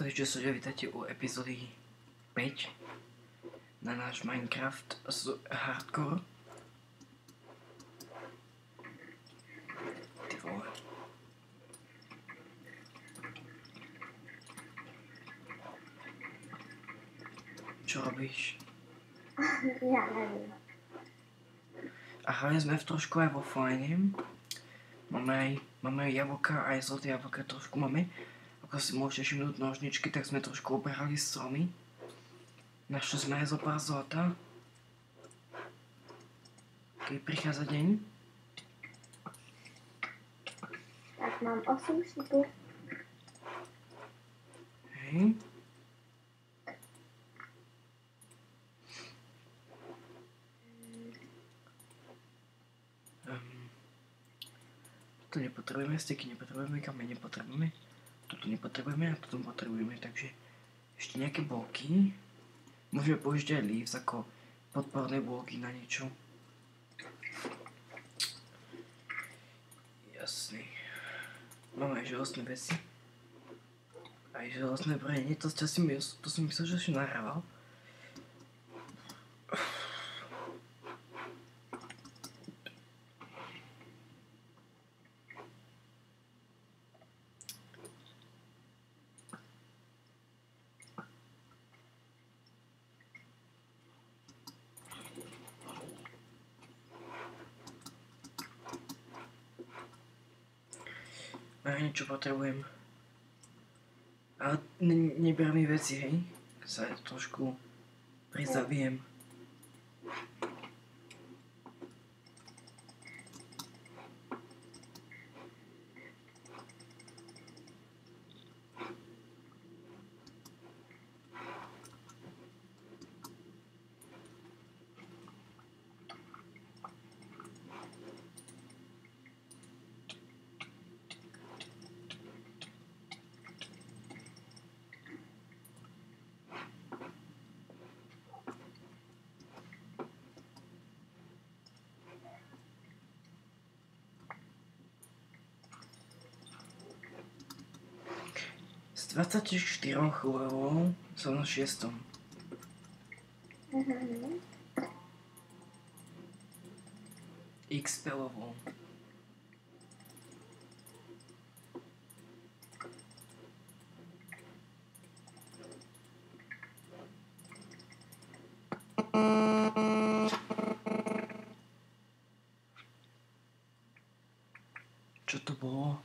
Ahojte, čo sa vítajte u epizódy 5 na náš Minecraft z Hardcore. Ty vole. Čo robíš? Ja neviem. A hlavne sme trošku aj vo fajne. Máme aj jablka, aj zlaté jablka trošku máme. Ako si môžete všimnúť nožničky, tak sme trošku oberali stromy. Našli sme aj zo pár zlata. Keď prichádza deň. Tak mám 8 šípov. Hej. Toto nepotrebujeme, steky nepotrebujeme, kameň nepotrebujeme. Toto nepotrebujeme a toto potrebujeme, takže ešte nejaké bloky. Môžeme použiť aj leaves ako podporné bloky na niečo. Jasný. Máme aj železné veci. Aj železné brojenie, to som myslel, že si nahrával. Ja niečo potrebujem. Ale neberám mi veci, hej? Sa trošku prizabijem. Z 24 levelov som na 6. XP level. Čo to bolo?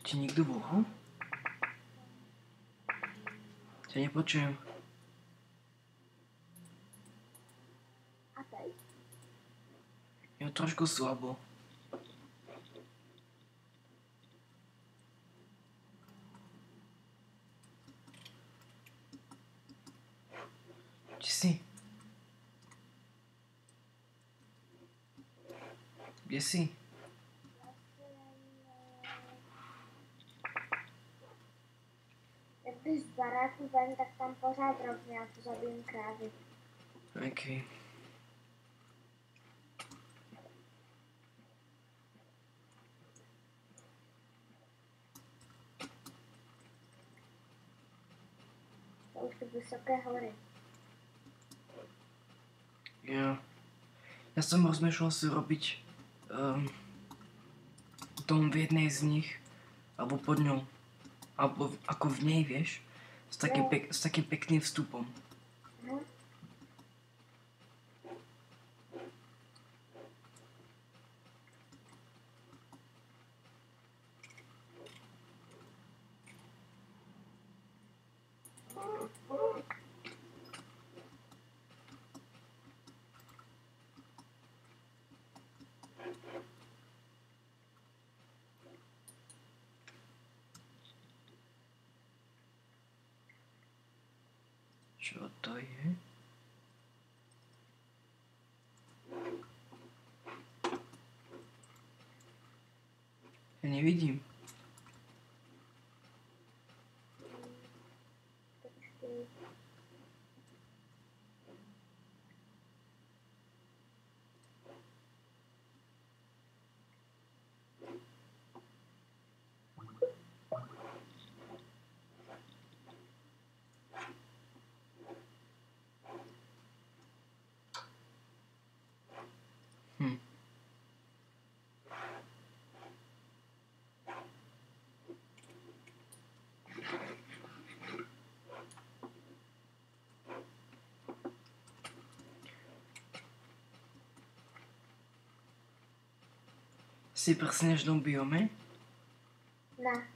Ti niekto volal? Ťa nepočujem. A teď? Je trošku slabo. Kde si? Kde si? Jak když z baráku ven, tak tam pořád rovně a tu zabijím krávy. OK. To už ty vysoké hory. Ja som rozmýšľal si robiť dom v jednej z nich, alebo pod ňou, alebo ako v nej, vieš, s takým pekným vstupom. Čo to je? Ja nevidím. Počkej. Jsi v sněžnom biome? Ne.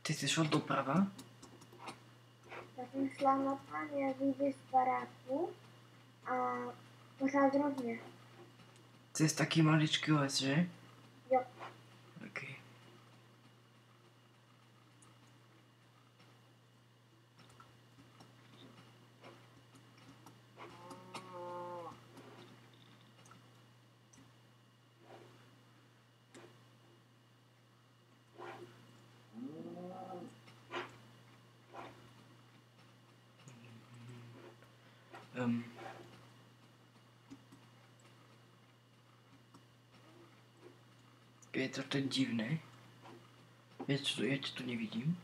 Ty jsi šel doprava? Já jsem šla normálně vyjít z baráku a pořád rovně. To je taký maličký les, že? Jo. OK. Je to teď divné. Já tě tu nevidím.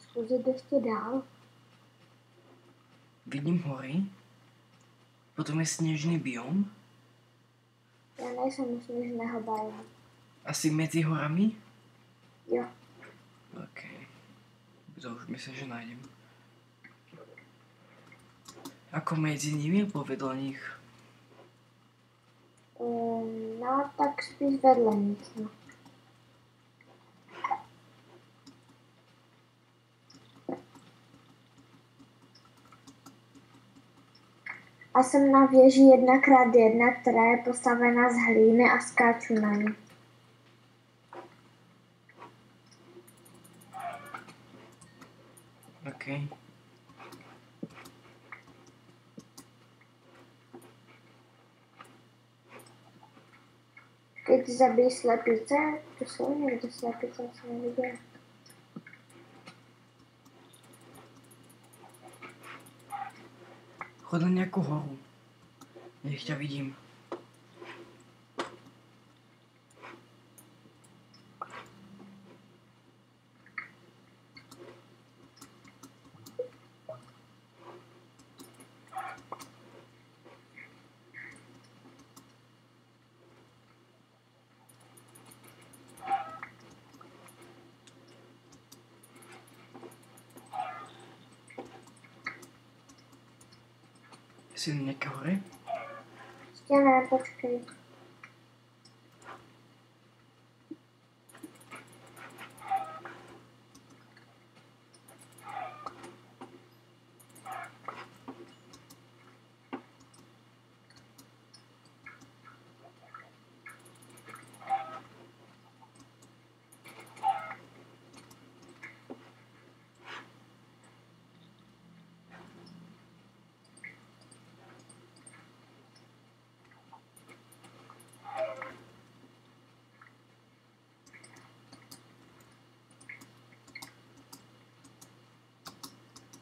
Zkus jít ještě dál. Vidím hory. Potom je sněžný biom. Já nejsem u sněžného biomu. Asi mezi horami? Jo. OK. To už myslím, že najdem. Ako mezi nimi alebo vedľa nich? No, tak spíš vedle nic, no. A jsem na věži 1x1, která je postavena z hlíny a skáču na ní. OK. Když zabijí slepice, to jsou někde slepice, jsem neviděla. Chod na nějakou horu. Nech tě vidím. Jsi na nějaké hory? Ještě ne, počkej.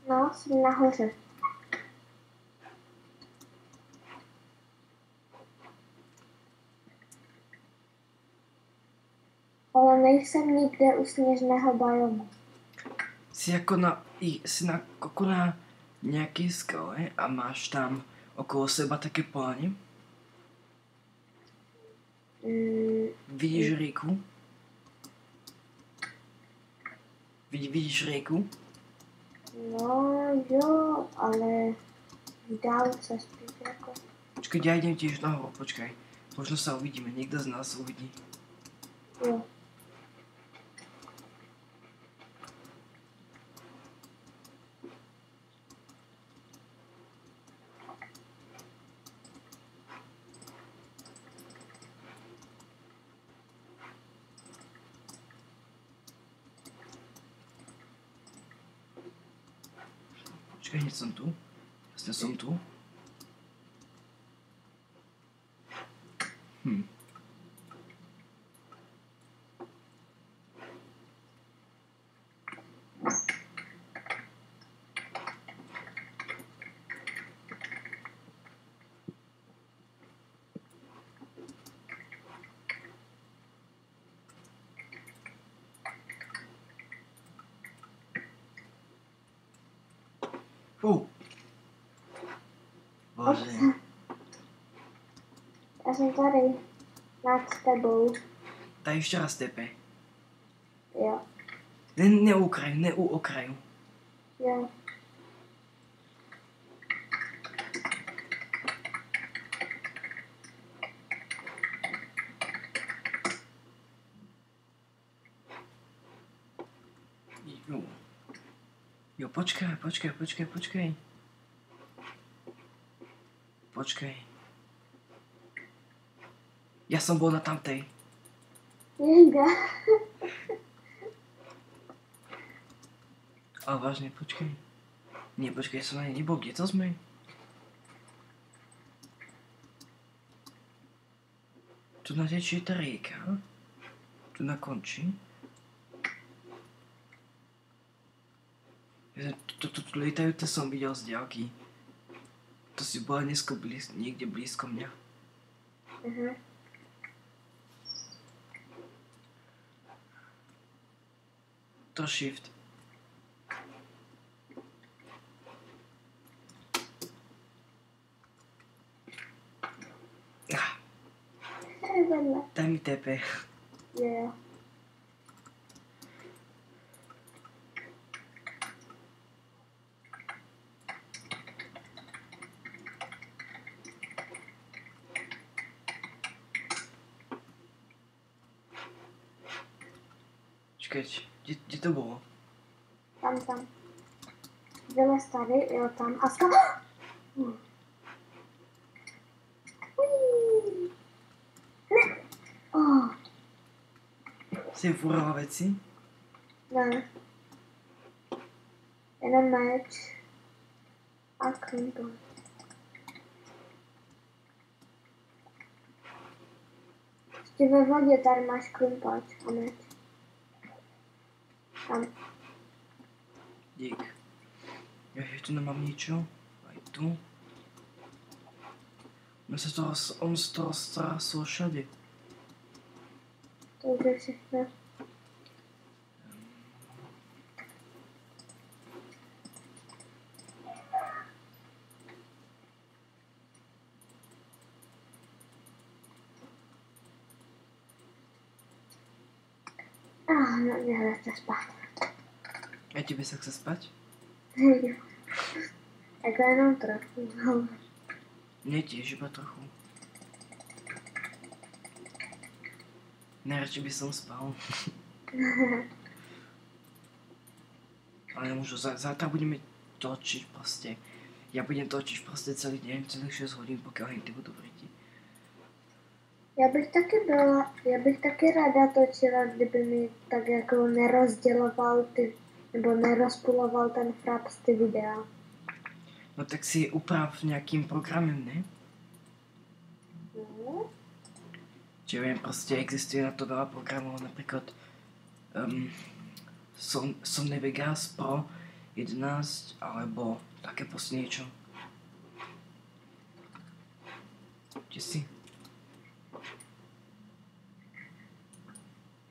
No, jsem nahoře. Ale nejsem nikde u sněžného biomu. Jsi jako na nějaké skale a máš tam okolo seba také pláně? Vidíš rieku? Vidíš rieku? No jo, ale v dálce spíš jako. Počkej, já jdem tiež nahoru, počkaj. Možno sa uvidíme, niekto z nás uvidí. Jo. Počkaj, hneď som tu. Vlastne som tu. Bože. Já jsem tady nad tebou. Tady ještě raz tepe. Jo. Ne u okraju, ne u okraju. Jo. Jo, počkej. Počkej. Ja som bol na tamtej. Jejda. Ale vážne, počkej. Nie, počkej, som ani nebol. Kde to sme? Tu natečie tá rieka. Tu nakončí. Tu lietajúce som videl z diaľky. To si bola dneska niekde blízko mňa. To shift. Daj mi TP. Jo. Čekať, kde to bolo? Tam. Vylez tady, jo, tam. A ska... Ne. Oh. Si furala veci? Ne. Jenom meč. A klinko. Ještě ve vodě tady máš klimpač a meč. Tam. Dík. Ja tu nemám ničo. Aj tu. On se to roztráslo všade. To už je všechno. No, nehledte spát. A tebe sa chce spať? Jo. Jako jenom trochu. Nie tiež, iba trochu. Najradšej by som spal. Ale nemôžu, zajtra budeme točiť proste. Ja budem točiť proste celý deň, celých 6 hodín, pokiaľ hinty budú v ryti. Já bych taky ráda točila, kdyby mi tak jako nerozděloval ty, nebo nerozpuloval ten Fraps ty videa. No tak si uprav nejakým programem, ne? Čiže viem, proste existuje na to veľa programov, napríklad Sony Vegas Pro 11, alebo také proste niečo. Kde si?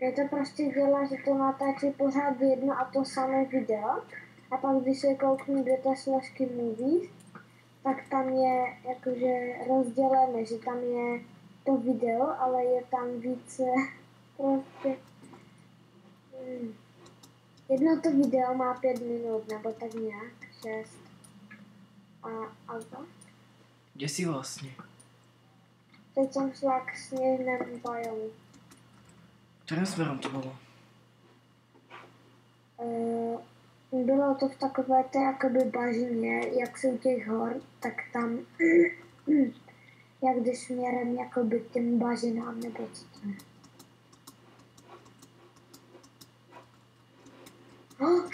Je to prostě dělá, že to natáčí pořád jedno a to samé video. A pak když se kouknu do té složky Movies, tak tam je jakože rozdělené, že tam je to video, ale je tam více prostě... Jedno to video má 5 minut, nebo tak nějak, 6. A to? Kde si vlastne? Teď jsem šla k sněžnému bajomu. Ktorým smerom to bolo? Bylo to v takové té jakoby bažině, jak jsou těch hor, tak tam, jak když směrem jakoby k těm bažinám, nebo co to je. Oh.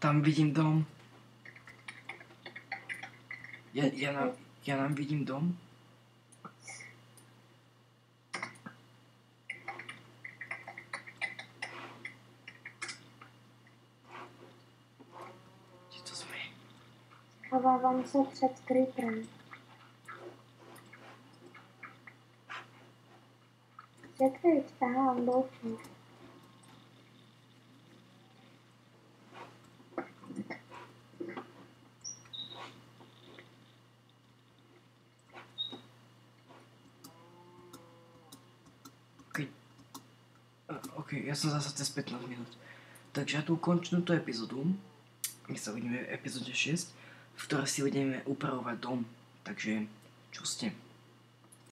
Tam vidím dom. Ja nám vidím dom. Kde to sme? Schovávám se před creeperem. Teď, aha, dolfín. OK, ja som zase cez 15 minút. Takže ja tu ukončím túto epizódu. My sa uvidíme v epizóde 6, v ktorej si budeme upravovať dom. Takže, čo ste?